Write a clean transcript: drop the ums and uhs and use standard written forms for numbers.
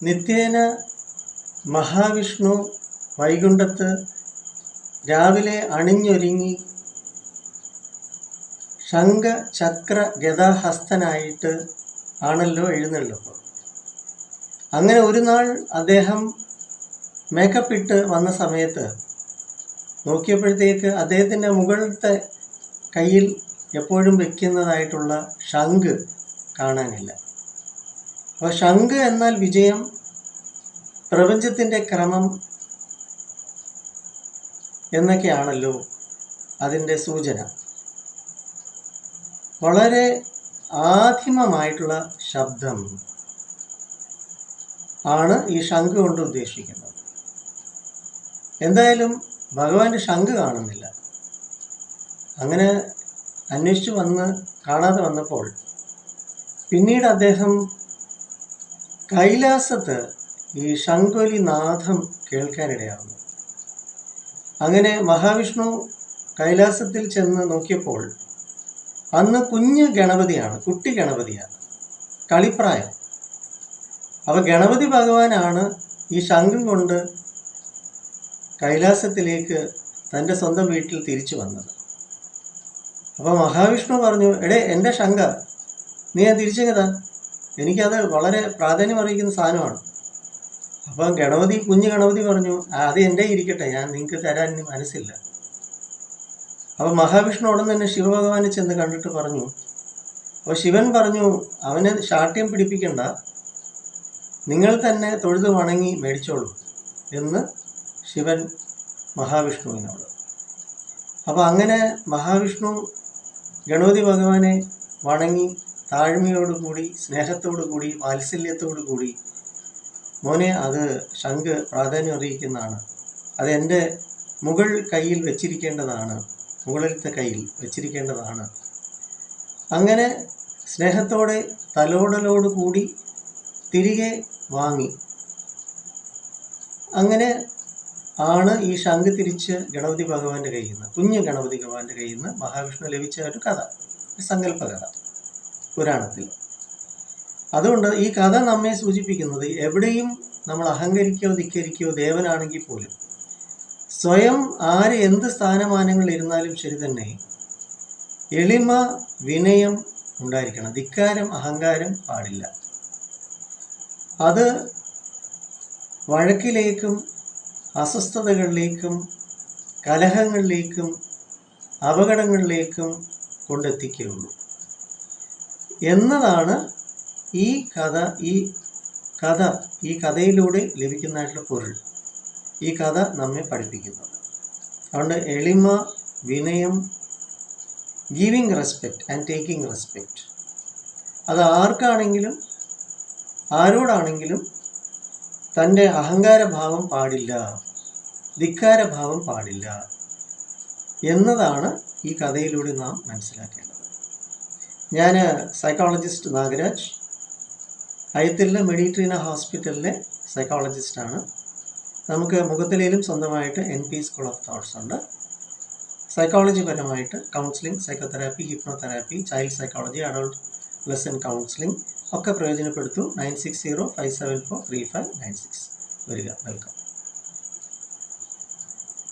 നിത്യേന മഹാവിഷ്ണു വൈകുണ്ഠത്ത് രാവിലെ അണിഞ്ഞൊരുങ്ങി ശംഖ ചക്ര ഗദാഹസ്തനായിട്ട് ആണല്ലോ എഴുന്നള്ളുന്നത്. അങ്ങനെ ഒരു നാൾ അദ്ദേഹം മേക്കപ്പ് ഇട്ട് വന്ന സമയത്ത് നോക്കിയപ്പോഴത്തേക്ക് അദ്ദേഹത്തിൻ്റെ മുകളിലത്തെ കയ്യിൽ എപ്പോഴും വെക്കുന്നതായിട്ടുള്ള ശംഖ് കാണാനില്ല. അപ്പോൾ ശംഖ് എന്നാൽ വിജയം, പ്രപഞ്ചത്തിൻ്റെ ക്രമം എന്നൊക്കെയാണല്ലോ അതിൻ്റെ സൂചന. വളരെ ആദിമമായിട്ടുള്ള ശബ്ദം ആണ് ഈ ശംഖ് കൊണ്ട് ഉദ്ദേശിക്കുന്നത്. എന്തായാലും ഭഗവാന്റെ ശംഖ് കാണുന്നില്ല. അങ്ങനെ അന്വേഷിച്ചു കാണാതെ വന്നപ്പോൾ പിന്നീട് അദ്ദേഹം കൈലാസത്ത് ഈ ശംഖൊലി നാദം കേൾക്കാനിടയാകുന്നു. അങ്ങനെ മഹാവിഷ്ണു കൈലാസത്തിൽ ചെന്ന് നോക്കിയപ്പോൾ അന്ന് കുഞ്ഞ് ഗണപതിയാണ്, കുട്ടി ഗണപതിയാണ്, കളിപ്രായം. അപ്പോൾ ഗണപതി ഭഗവാനാണ് ഈ ശംഖും കൊണ്ട് കൈലാസത്തിലേക്ക് തൻ്റെ സ്വന്തം വീട്ടിൽ തിരിച്ചു വന്നത്. അപ്പോൾ മഹാവിഷ്ണു പറഞ്ഞു, എടേ എൻ്റെ ശംഖ നീ ഞാൻ തിരിച്ചെങ്ങതാ, എനിക്കത് വളരെ പ്രാധാന്യം അറിയിക്കുന്ന സാധനമാണ്. അപ്പം കുഞ്ഞു ഗണപതി പറഞ്ഞു, അത് എൻ്റെ ഇരിക്കട്ടെ, ഞാൻ നിങ്ങൾക്ക് തരാൻ ഇനി മനസ്സില്ല. അപ്പോൾ മഹാവിഷ്ണു ഉടൻ തന്നെ ശിവഭഗവാനെ ചെന്ന് കണ്ടിട്ട് പറഞ്ഞു. അപ്പോൾ ശിവൻ പറഞ്ഞു, അവനെ ശാഠ്യം പിടിപ്പിക്കണ്ട, നിങ്ങൾ തന്നെ തൊഴുത് വണങ്ങി മേടിച്ചോളൂ എന്ന് ശിവൻ മഹാവിഷ്ണുവിനോട്. അപ്പോൾ അങ്ങനെ മഹാവിഷ്ണു ഗണപതി ഭഗവാനെ വണങ്ങി താഴ്മയോടുകൂടി, സ്നേഹത്തോടുകൂടി, വാത്സല്യത്തോടുകൂടി, മോനെ അത് ശംഖ് പ്രാധാന്യം അറിയിക്കുന്നതാണ്, അതെൻ്റെ കയ്യിൽ വെച്ചിരിക്കേണ്ടതാണ്, മുകളിലത്തെ കയ്യിൽ വെച്ചിരിക്കേണ്ടതാണ്. അങ്ങനെ സ്നേഹത്തോടെ തലോടലോടുകൂടി തിരികെ വാങ്ങി. അങ്ങനെ ആണ് ഈ ശംഖ് തിരിച്ച് ഗണപതി ഭഗവാന്റെ കയ്യിൽ നിന്ന്, കുഞ്ഞ് ഗണപതി ഭഗവാന്റെ കയ്യിൽ നിന്ന് മഹാവിഷ്ണു ലഭിച്ച ഒരു കഥ, സങ്കല്പ കഥ പുരാണത്തിൽ. അതുകൊണ്ട് ഈ കഥ നമ്മെ സൂചിപ്പിക്കുന്നത്, എവിടെയും നമ്മൾ അഹങ്കരിക്കോ ധിക്കരിക്കോ ദേവനാണെങ്കിൽ പോലും സ്വയം ആര് എന്ത് സ്ഥാനമാനങ്ങൾ ഇരുന്നാലും ശരി തന്നെ എളിമ വിനയം ഉണ്ടായിരിക്കണം. ധിക്കാരം അഹങ്കാരം പാടില്ല. അത് വഴക്കിലേക്കും അസ്വസ്ഥതകളിലേക്കും കലഹങ്ങളിലേക്കും അപകടങ്ങളിലേക്കും കൊണ്ടെത്തിക്കുകയുള്ളൂ എന്നതാണ് ഈ കഥയിലൂടെ ലഭിക്കുന്നതായിട്ടുള്ള പൊരുൾ. ഈ കഥ നമ്മെ പഠിപ്പിക്കുന്നത്. അതുകൊണ്ട് എളിമ, വിനയം, giving respect and taking respect, അത് ആർക്കാണെങ്കിലും ആരോടാണെങ്കിലും തൻ്റെ അഹങ്കാരഭാവം പാടില്ല, ധിക്കാരഭാവം പാടില്ല എന്നതാണ് ഈ കഥയിലൂടെ നാം മനസ്സിലാക്കേണ്ടത്. ഞാൻ സൈക്കോളജിസ്റ്റ് നാഗരാജ്, അയത്തിലെ മെഡിട്രീന ഹോസ്പിറ്റലിലെ സൈക്കോളജിസ്റ്റാണ്. നമുക്ക് മുഖത്തലയിലും സ്വന്തമായിട്ട് NP സ്കൂൾ ഓഫ് തോട്ട്സ് ഉണ്ട്. സൈക്കോളജി പരമായിട്ട് counselling, psychotherapy, hypnotherapy, child psychology, adult lesson counselling ഒക്കെ പ്രയോജനപ്പെടുത്തു. 9605743596 വരിക. വെൽക്കം.